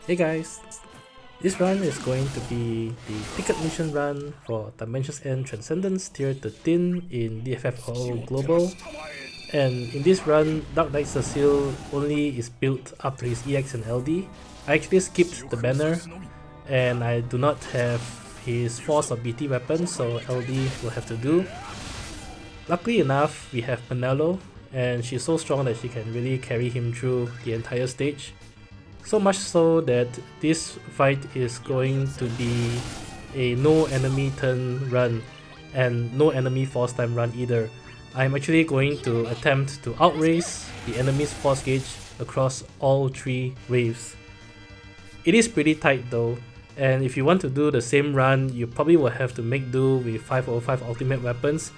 Hey guys, this run is going to be the ticket mission run for Dimensions End Transcendence Tier 13 in DFFOO Global, and in this run Dark Knight Cecil only is built up to his EX and LD. I actually skipped the banner and I do not have his Force or BT weapon, so LD will have to do. Luckily enough, we have Penelo, and she's so strong that she can really carry him through the entire stage. So much so that this fight is going to be a no enemy turn run and no enemy force time run either. I'm actually going to attempt to outrace the enemy's force gauge across all 3 waves. It is pretty tight though, and if you want to do the same run, you probably will have to make do with 505 ultimate weapons,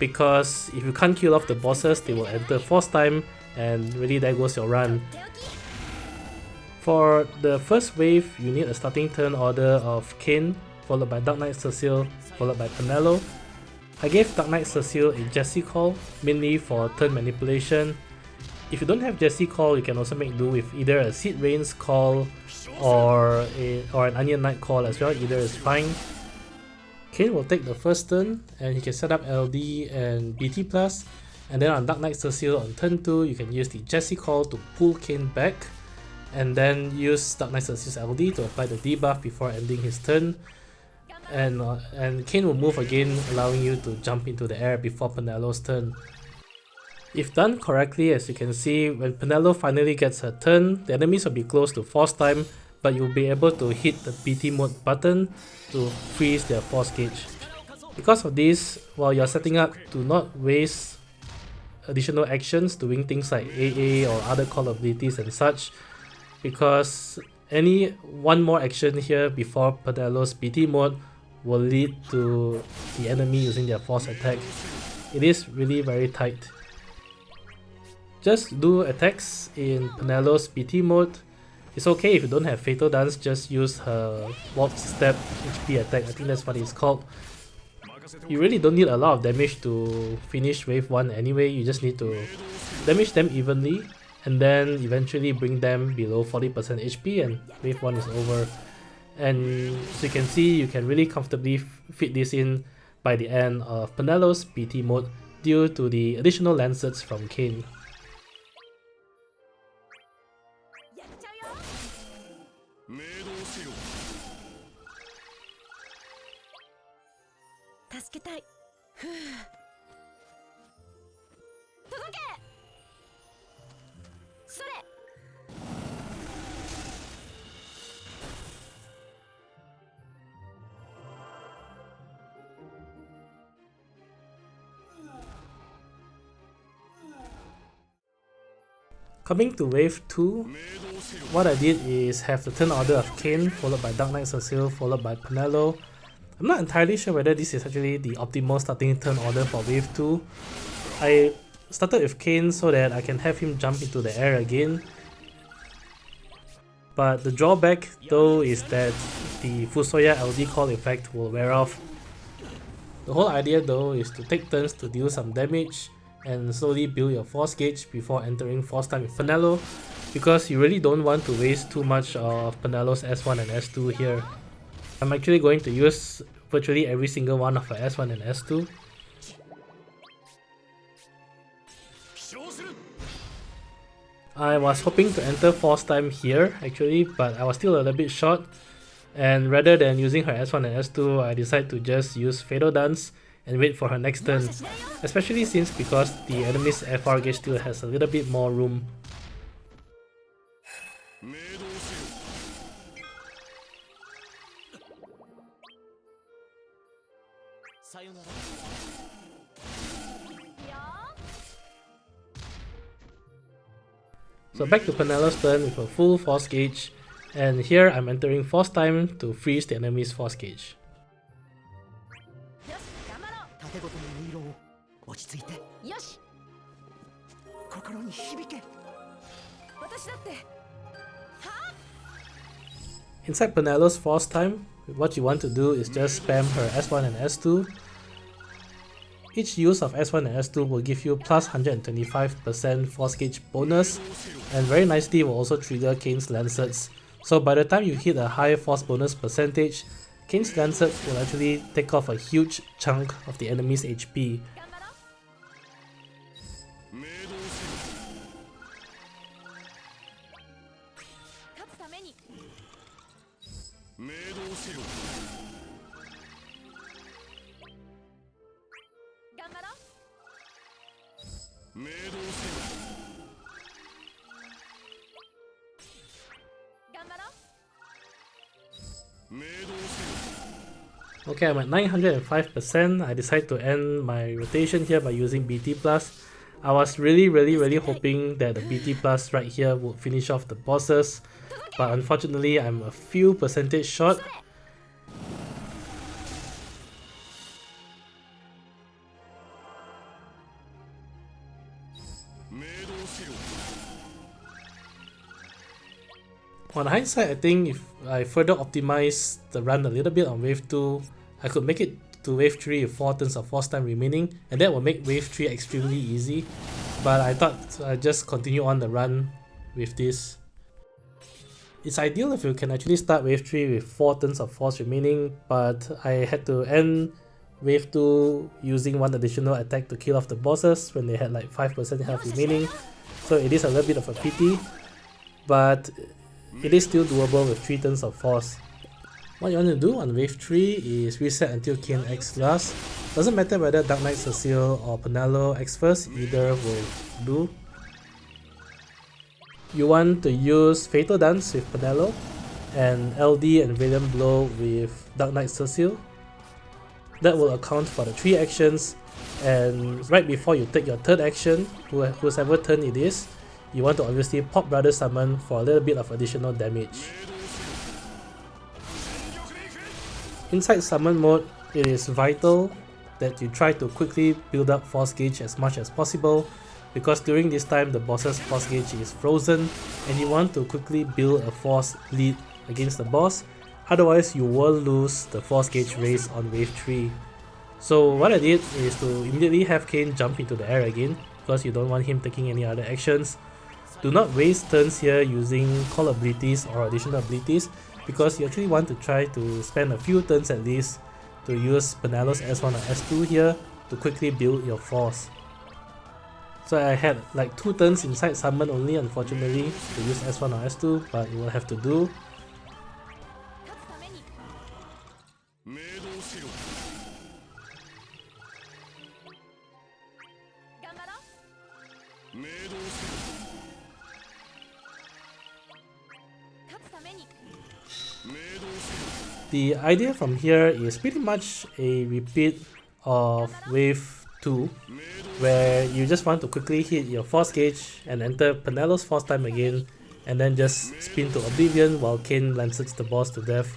because if you can't kill off the bosses, they will enter force time, and really there goes your run. For the first wave, you need a starting turn order of Kain, followed by Dark Knight Cecil, followed by Penelo. I gave Dark Knight Cecil a Jessie call, mainly for turn manipulation. If you don't have Jessie call, you can also make do with either a Seed Rains call or an Onion Knight call as well, either is fine. Kain will take the first turn and he can set up LD and BT+, and then on Dark Knight Cecil on turn 2, you can use the Jessie call to pull Kain back, and then use Dark Knight Cecil's LD to apply the debuff before ending his turn, and Kain will move again, allowing you to jump into the air before Penelo's turn. If done correctly, as you can see, when Penelo finally gets her turn, the enemies will be close to force time, but you'll be able to hit the BT mode button to freeze their force gauge. Because of this, while you're setting up, do not waste additional actions doing things like AA or other call abilities and such, because any one more action here before Penelo's BT mode will lead to the enemy using their force attack. It is really very tight. Just do attacks in Penelo's BT mode. It's okay if you don't have Fatal Dance, just use her Warp Step HP attack, I think that's what it's called. You really don't need a lot of damage to finish wave 1 anyway, you just need to damage them evenly and then eventually bring them below 40% HP and wave 1 is over. And as you can see, you can really comfortably fit this in by the end of Penelo's BT mode due to the additional Lancets from Kain. Coming to wave 2, what I did is have the turn order of Kain, followed by Dark Knight Cecil, followed by Penelo. I'm not entirely sure whether this is actually the optimal starting turn order for wave 2. I started with Kain so that I can have him jump into the air again. But the drawback though is that the FuSoYa LD call effect will wear off. The whole idea though is to take turns to deal some damage and slowly build your force gauge before entering force time with Penelo, because you really don't want to waste too much of Penelo's S1 and S2 here. I'm actually going to use virtually every single one of her S1 and S2. I was hoping to enter force time here actually, but I was still a little bit short, and rather than using her S1 and S2, I decided to just use Fatal Dance and wait for her next turn, especially because the enemy's FR gauge still has a little bit more room. So back to Penelo's turn with a full force gauge, and here I'm entering force time to freeze the enemy's force gauge. Inside Penelo's force time, what you want to do is just spam her S1 and S2. Each use of S1 and S2 will give you plus 125% force gauge bonus, and very nicely will also trigger Kain's Lancets, So by the time you hit a high force bonus percentage, Kain's Lancets will actually take off a huge chunk of the enemy's HP. Okay, I'm at 905%. I decided to end my rotation here by using BT+. I was really hoping that the BT+ right here would finish off the bosses, but unfortunately I'm a few percentage short. On hindsight, I think if I further optimize the run a little bit on wave 2, I could make it to wave 3 with 4 turns of force time remaining, and that will make wave 3 extremely easy. But I thought I'd just continue on the run with this. It's ideal if you can actually start wave 3 with 4 turns of force remaining, but I had to end wave 2 using one additional attack to kill off the bosses when they had like 5% health remaining, so it is a little bit of a pity, but it is still doable with 3 turns of force. What you want to do on wave 3 is reset until Kain X last. Doesn't matter whether Dark Knight Cecile or Penelo X first, either will do. You want to use Fatal Dance with Penelo, and LD and Valiant Blow with Dark Knight Cecile. That will account for the 3 actions, and right before you take your third action, whoever turn it is, you want to obviously pop Brother Summon for a little bit of additional damage. Inside summon mode, it is vital that you try to quickly build up force gauge as much as possible, because during this time the boss's force gauge is frozen and you want to quickly build a force lead against the boss, otherwise you will lose the force gauge race on wave 3. So what I did is to immediately have Kain jump into the air again, because you don't want him taking any other actions. Do not waste turns here using call abilities or additional abilities, because you actually want to try to spend a few turns at least to use Penelo's S1 or S2 here to quickly build your force. So I had like 2 turns inside summon only, unfortunately, to use S1 or S2, but you will have to do. The idea from here is pretty much a repeat of wave 2, where you just want to quickly hit your force gauge and enter Penelo's force time again, and then just spin to Oblivion while Kain Lancets the boss to death.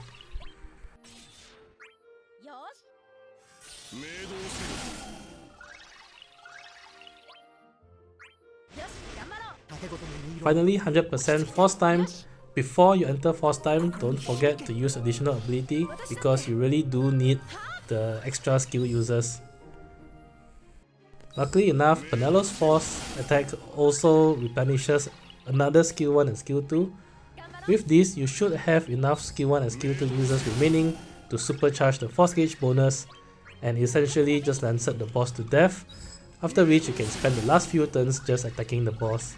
Finally, 100% force time. Before you enter force time, don't forget to use additional ability, because you really do need the extra skill users. Luckily enough, Penelo's force attack also replenishes another skill 1 and skill 2. With this, you should have enough skill 1 and skill 2 users remaining to supercharge the force gauge bonus and essentially just lancet the boss to death, after which you can spend the last few turns just attacking the boss.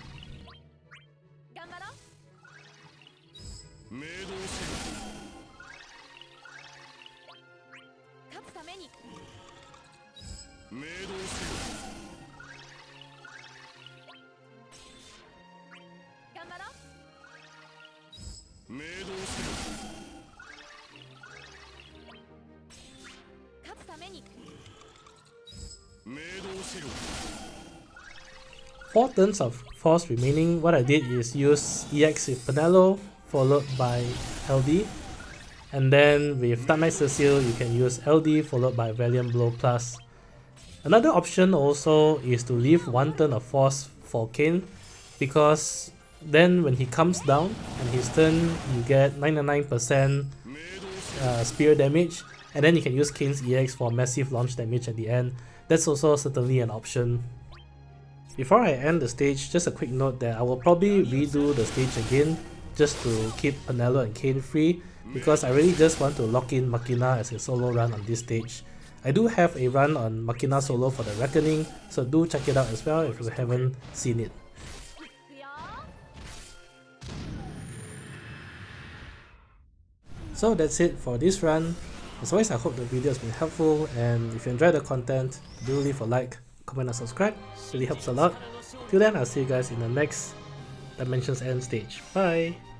Four turns of force remaining. What I did is use EX with Penelo, followed by LD, and then with Dark Knight Cecile you can use LD followed by Valiant Blow plus. Another option also is to leave 1 turn of force for Kain, because then when he comes down and his turn you get 99% spear damage, and then you can use Kain's EX for massive launch damage at the end. That's also certainly an option. Before I end the stage, just a quick note that I will probably redo the stage again, just to keep Penelo and Kain free, because I really just want to lock in Makina as a solo run on this stage. I do have a run on Makina solo for the Reckoning, so do check it out as well if you haven't seen it. So that's it for this run. As always, I hope the video has been helpful, and if you enjoyed the content, do leave a like, comment and subscribe. It really helps a lot. Till then, I'll see you guys in the next Dimensions End stage. Bye!